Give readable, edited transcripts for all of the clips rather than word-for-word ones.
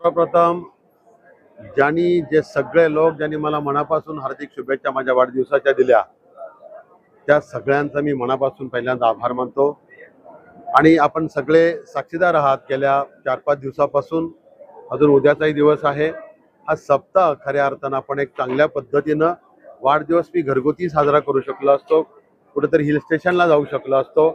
सर्वप्रथम जे सगळे लोक ज्यांनी मला मनापासून हार्दिक शुभेच्छा माझ्या वाढदिवसाच्या दिल्या, त्या सगळ्यांचा मी मनापासून पहिल्यांदा आभार मानतो। आणि आपण सगळे साक्षीदार आहात, गेल्या 4-5 दिवसापासून अजून उद्याचाही दिवस आहे, हा सप्ताह खऱ्या अर्थानं आपण एक चांगल्या पद्धतीनं वाढदिवस मी घरगुती साजरा करू शकलो असतो, कुठेतरी हिल स्टेशनला जाऊ शकलो असतो।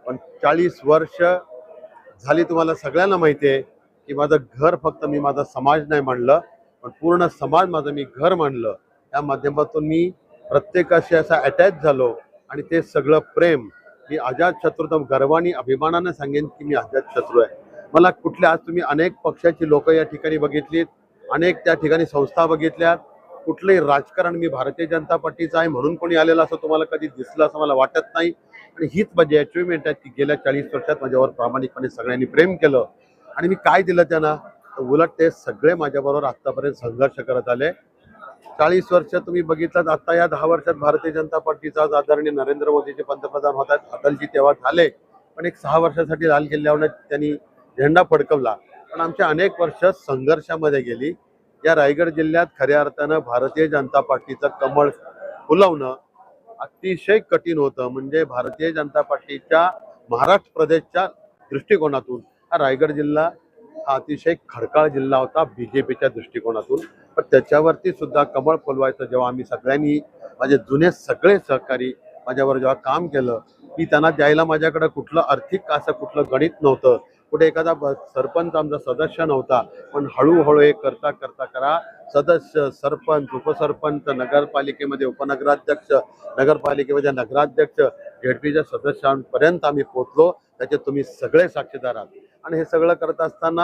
पण 40 वर्ष झाली, तुम्हाला सगळ्यांना माहिती आहे की माझं घर फक्त मी माझा समाज नाही मानलं, पण पूर्ण समाज माझं मी घर मानलं। त्या माध्यमातून मी प्रत्येकाशी असा अटॅच झालो आणि ते सगळं प्रेम मी अजातशत्रू गर्वाने अभिमानानं सांगेन की मी अजातशत्रू आहे। मला कुठल्या, आज तुम्ही अनेक पक्षाची लोक या ठिकाणी बघितलीत, अनेक त्या ठिकाणी संस्था बघितल्यात, कुठलंही राजकारण मी भारतीय जनता पार्टीचं आहे म्हणून कोणी आलेलं असं तुम्हाला कधी दिसलं असं मला वाटत नाही। आणि हीच माझी अचिव्हमेंट आहे की गेल्या 40 वर्षात माझ्यावर प्रामाणिकपणे सगळ्यांनी प्रेम केलं आणि मी काय दिलं त्यांना, उलट ते सगळे माझ्याबरोबर आतापर्यंत संघर्ष करत आले। 40 वर्ष तुम्ही बघितलं, आता या 10 वर्षात भारतीय जनता पार्टीचा आदरणीय नरेंद्र मोदीचे पंतप्रधान होतात, अटलजी तेव्हा झाले, पण एक 6 वर्षासाठी लाल किल्ल्यावर त्यांनी झेंडा फडकवला। पण आमच्या अनेक वर्ष संघर्षामध्ये गेली। या रायगड जिल्ह्यात खऱ्या अर्थानं भारतीय जनता पार्टीचं कमळ फुलवणं अतिशय कठीण होतं। म्हणजे भारतीय जनता पार्टीच्या महाराष्ट्र प्रदेशच्या दृष्टिकोनातून हा रायगड जिल्हा हा अतिशय खडकाळ जिल्हा होता बीजेपीच्या दृष्टिकोनातून। पण त्याच्यावरती सुद्धा कमळ फुलवायचं जेव्हा आम्ही सगळ्यांनी, माझे जुने सगळे सहकारी माझ्यावर जेव्हा काम केलं, मी त्यांना द्यायला माझ्याकडे कुठलं आर्थिक असं कुठलं गणित नव्हतं, कुठे एखादा सरपंच आमचा सदस्य नव्हता, पण हळूहळू हे करता करता करा सदस्य, सरपंच, उपसरपंच, नगरपालिकेमध्ये उपनगराध्यक्ष, नगरपालिकेमध्ये नगराध्यक्ष, झेडपीच्या सदस्यांपर्यंत आम्ही पोहोचलो। त्याचे तुम्ही सगळे साक्षीदार आहात। आणि हे सगळं करत असताना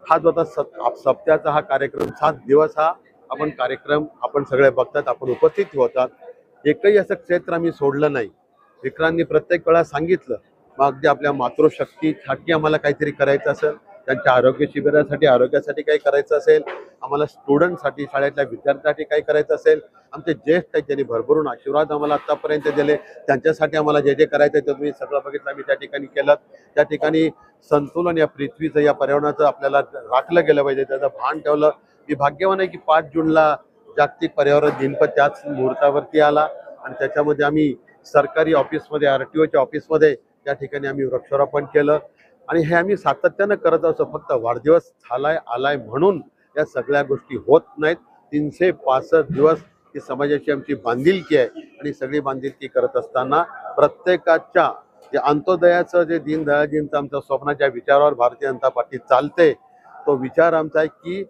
हा जो आता सप्त्याचा हा कार्यक्रम, 7 दिवस हा आपण कार्यक्रम आपण सगळे बघतात, आपण उपस्थित होतात, एकही असं क्षेत्र आम्ही सोडलं नाही। विक्रांतनी प्रत्येक वेळा सांगितलं, मग अगदी आपल्या मातृशक्तीसाठी आम्हाला काहीतरी करायचं असेल, त्यांच्या आरोग्य शिबिरासाठी आरोग्यासाठी काही करायचं असेल, आम्हाला स्टुडंटसाठी शाळेतल्या विद्यार्थ्यांसाठी काही करायचं असेल, आमचे ज्येष्ठ आहेत ज्यांनी भरभरून आशीर्वाद आम्हाला आतापर्यंत दिले, त्यांच्यासाठी आम्हाला जे जे करायचं आहे ते तुम्ही सगळं बघितलं, आम्ही त्या ठिकाणी केलं। त्या ठिकाणी संतुलन या पृथ्वीचं, या पर्यावरणाचं आपल्याला राखलं गेलं पाहिजे, त्याचं भान ठेवलं। मी भाग्यवान आहे की 5 जूनला जागतिक पर्यावरण दिन पण त्याच मुहूर्तावरती आला आणि त्याच्यामध्ये आम्ही सरकारी ऑफिसमध्ये, RTOच्या ऑफिसमध्ये त्या ठिकाणी आम्ही वृक्षारोपण केलं। आणि हे आम्ही सातत्यानं करत असतो, फक्त वाढदिवस झालाय आलाय म्हणून या सगळ्या गोष्टी होत नाहीत। 365 दिवस ही समाजाची आमची बांधिलकी आहे आणि सगळी बांधिलकी करत असताना प्रत्येकाच्या जे अंत्योदयाचं, जे दीनदयाळजींचं आमच्या स्वप्नाच्या विचारावर भारतीय जनता पार्टी चालते, तो विचार आमचा आहे की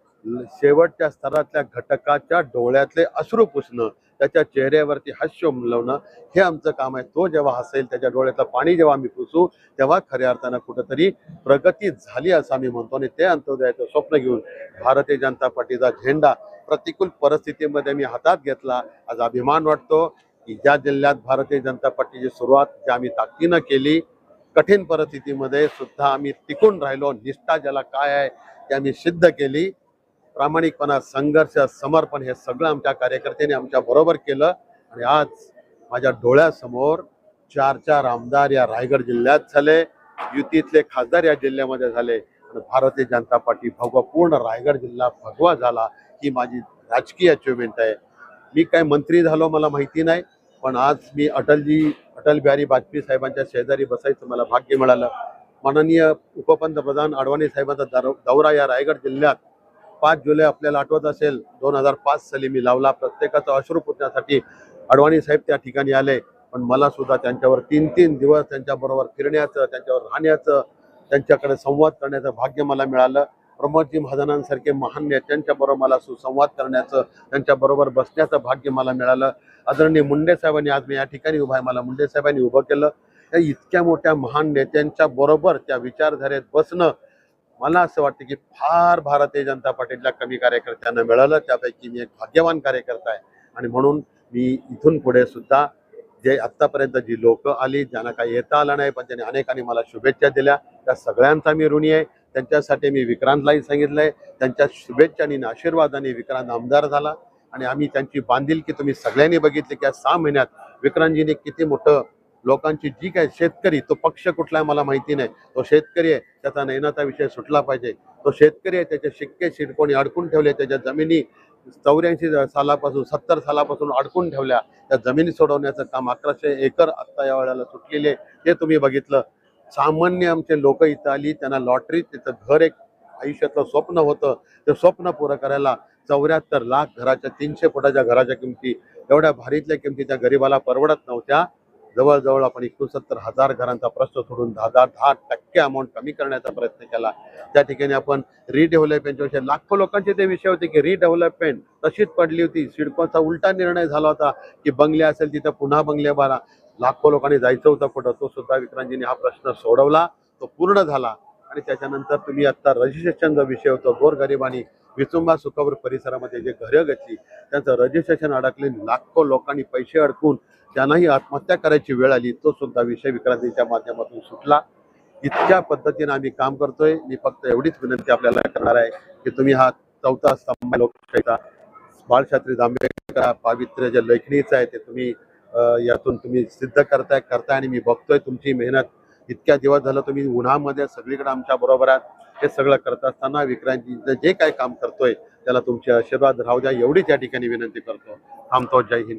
शेवटच्या स्तरातल्या घटकाच्या डोळ्यातले अश्रू पुसणं, त्याच्या चेहऱ्यावरती हास्य उमलवणं, हे आमचं काम आहे। तो जेव्हा हसेल, त्याच्या डोळ्यातलं पाणी जेव्हा आम्ही पुसू, तेव्हा खऱ्या अर्थानं कुठंतरी प्रगती झाली असं आम्ही म्हणतो। आणि ते अंत्योदयाचं स्वप्न घेऊन भारतीय जनता पार्टीचा झेंडा प्रतिकूल परिस्थितीमध्ये मी हातात घेतला। आज अभिमान वाटतो की ज्या जिल्ह्यात भारतीय जनता पार्टीची सुरुवात ज्या आम्ही ताकदीनं केली, कठीण परिस्थितीमध्ये सुद्धा आम्ही टिकून राहिलो, निष्ठा ज्याला काय आहे ते आम्ही सिद्ध केली। प्रामाणिकपणा, संघर्ष, समर्पण हे सगळं आमच्या कार्यकर्त्यांनी आमच्या बरोबर केलं। आणि आज माझ्या डोळ्यासमोर 4 आमदार या रायगड जिल्ह्यात झाले, युतीतले खासदार या जिल्ह्यामध्ये झाले आणि भारतीय जनता पार्टी भगवा, पूर्ण रायगड जिल्हा भगवा झाला। ही माझी राजकीय अचिव्हमेंट आहे। मी काय मंत्री झालो मला माहिती नाही, पण आज मी अटल बिहारी वाजपेयी साहेबांच्या शेजारी बसायचं मला भाग्य मिळालं। माननीय उपपंतप्रधान अडवाणी साहेबांचा दौरा या रायगड जिल्ह्यात 5 जुलै आपल्याला आठवत असेल 2005 साली मी लावला। प्रत्येकाचा अश्रू पुसण्यासाठी अडवाणी साहेब त्या ठिकाणी आले, पण मला सुद्धा त्यांच्यावर 3-3 दिवस त्यांच्याबरोबर फिरण्याचं, त्यांच्यावर राहण्याचं, त्यांच्याकडे संवाद करण्याचं भाग्य मला मिळालं। प्रमोदजी महाजनांसारखे महान नेत्यांच्या बरोबर मला सुसंवाद करण्याचं, त्यांच्याबरोबर बसण्याचं भाग्य मला मिळालं। आदरणीय मुंडे साहेबांनी, आज मी या ठिकाणी उभा आहे, मला मुंडे साहेबांनी उभं केलं। त्या इतक्या मोठ्या महान नेत्यांच्या बरोबर त्या विचारधारेत बसणं, मला असं वाटतं की फार भारतीय जनता पार्टीतल्या कमी कार्यकर्त्यांना मिळालं। त्यापैकी मी एक भाग्यवान कार्यकर्ता आहे आणि म्हणून मी इथून पुढे सुद्धा जे आत्तापर्यंत जी लोक आली, ज्यांना काही येता आलं नाही पण त्यांनी अनेकांनी मला शुभेच्छा दिल्या, त्या सगळ्यांचा मी ऋणी आहे। त्यांच्यासाठी मी विक्रांतलाही सांगितलंय, त्यांच्या शुभेच्छांनी आणि आशीर्वादाने विक्रांत आमदार झाला आणि आम्ही त्यांची बांधिलकी तुम्ही सगळ्यांनी बघितली की या 6 महिन्यात विक्रांतजींनी किती मोठं लोकांची जी काय शेतकरी, तो पक्ष कुठला आहे मला माहिती नाही, तो शेतकरी आहे, त्याचा नैनाचा विषय सुटला पाहिजे. तो शेतकरी आहे, त्याचे शिक्के शिडकोणी अडकून ठेवले, त्याच्या जमिनी 84 सालापासून 70 सालापासून अडकून ठेवल्या. त्या जमिनी सोडवण्याचं काम 1100 एकर आत्ता या वेळेला सुटलेले, ते तुम्ही बघितलं. सामान्य आमचे लोक इथं आली, त्यांना लॉटरी, त्याचं घर एक आयुष्यातलं स्वप्न होतं, ते स्वप्न पुरं करायला 74 लाख घराच्या 300 फुटाच्या घराच्या किमती, एवढ्या भारीतल्या किमती त्या गरिबाला परवडत नव्हत्या. जवळजवळ आपण 69,000 घरांचा प्रश्न सोडून 10% अमाऊंट कमी करण्याचा प्रयत्न केला. त्या ठिकाणी आपण रिडेव्हलपमेंटच्या विषय, लाखो लोकांचे ते विषय होते की रिडेव्हलपमेंट तशीच पडली होती. सिडकोचा उलटा निर्णय झाला होता की बंगले असेल तिथं पुन्हा बंगले बांधा. लाखो लोकांनी जायचं होतं कुठं, तो सुद्धा विक्रांतजींनी हा प्रश्न सोडवला, तो पूर्ण झाला. आणि त्याच्यानंतर तुम्ही आता रजिस्ट्रेशनचा विषय होतो, गोरगरिबांनी विचुंबा सुखपूर परिसरामध्ये जे घरं घेतली त्यांचं रजिस्ट्रेशन अडकले, लाखो लोकांनी पैसे अडकून त्यांनाही आत्महत्या करायची वेळ आली, तो सुद्धा विषय विक्रांतीच्या माध्यमातून सुटला. इतक्या पद्धतीने आम्ही काम करतोय. मी फक्त एवढीच विनंती आपल्याला करणार आहे की तुम्ही हा चौथा स्तंभ लोकशाहीचा, बाळशास्त्री जांभेकर पावित्र्य जे लेखणीचं आहे ते तुम्ही यातून तुम्ही सिद्ध करताय आणि मी बघतोय तुमची मेहनत. इतक्या दिवस झालं तुम्ही उन्हामध्ये सगळीकडे आमच्या बरोबर आहात. हे सगळं करत असताना विक्रांतजीचं जे काय काम करतोय त्याला तुमचे आशीर्वाद राहू द्या, एवढीच या ठिकाणी विनंती करतो. थांबतो. जय हिंद.